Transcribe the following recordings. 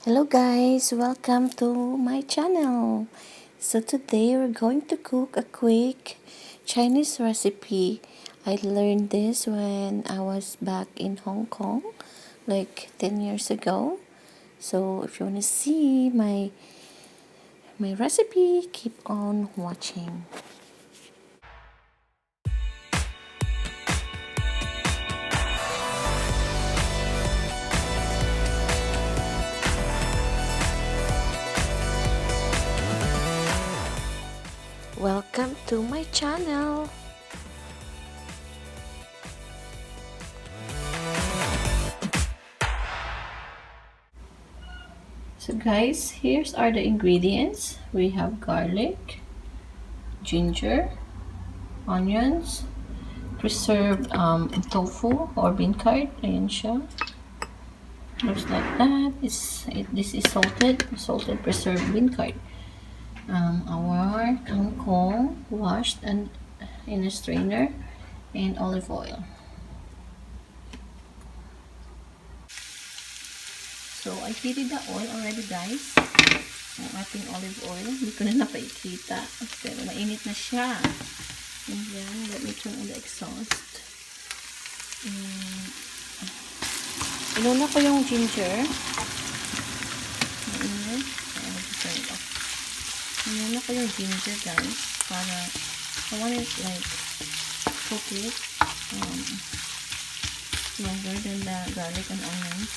Hello guys, welcome to my channel. So today we're going to cook a quick Chinese recipe. I learned this when I was back in Hong Kong like 10 years ago. So if you want to see my recipe, keep on watching. Welcome to my channel. So guys, here's are the ingredients. We have garlic, ginger, onions, preserved tofu or bean curd. Ayan siya. Looks like that. This is salted preserved bean curd. Our kangkong washed and in a strainer, and olive oil. So I heated the oil already guys. Ang ating olive oil. Hindi ko na napaikita. Pero mainit na siya. And then, let me turn on the exhaust. Inuna ko yung ginger. Mainit. Inuna ko yung ginger guys. Para, I want it like, cook it longer than the garlic and onions.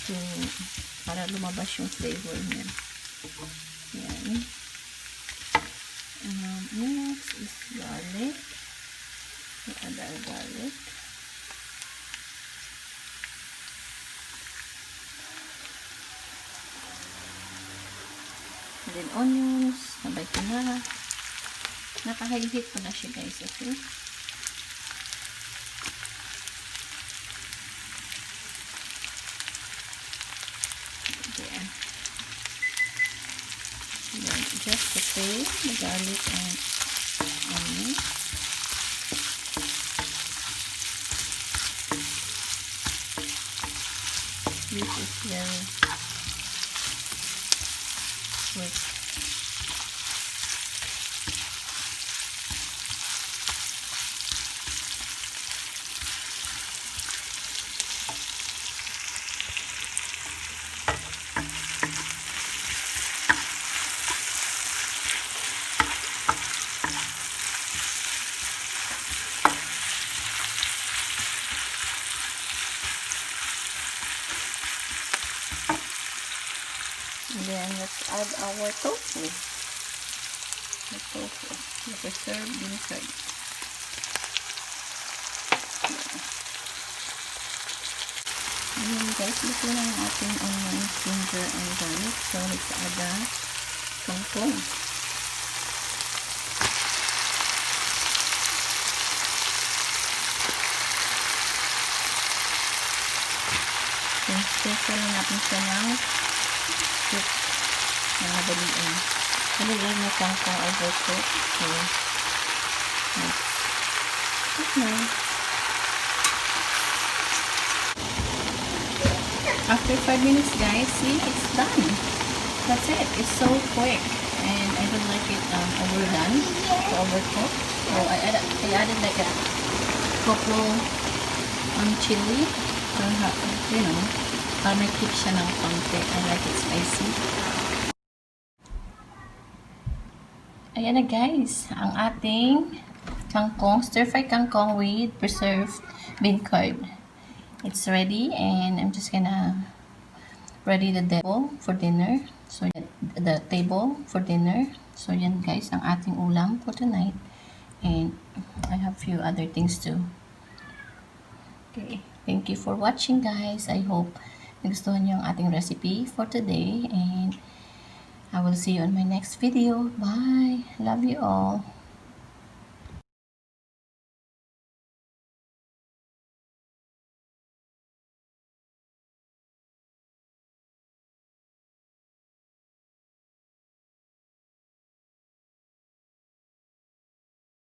So, para lumabas yung flavor niya. Yan. Next is garlic. We add our garlic. And then onions. Sabay ko na. Nakahigit ko na siya guys. Okay. Then just saute the garlic and onion. This is very quick. And then let's add our tofu. The preserved bean curd. And then guys, luto na ang ating onion, ginger, and garlic. So let's add the kangkong. So special natin siya ng soup na nabaliin. Nalagay na kangkong overcook. So let's cook na. After 5 minutes guys, see, it's done. That's it. It's so quick. And I don't like it overdone, overcooked. So I added like a couple chili. So, you know, para may kick siya ng konti. I like it spicy. Ayan na guys, ang ating kangkong, stir-fry kangkong with preserved bean curd. It's ready, and I'm just gonna ready the table for dinner. So the table for dinner. So yan guys, ang ating ulam for tonight. And I have few other things too. Okay, thank you for watching guys. I hope nagustuhan niyo ang ating recipe for today, and I will see you on my next video. Bye. Love you all.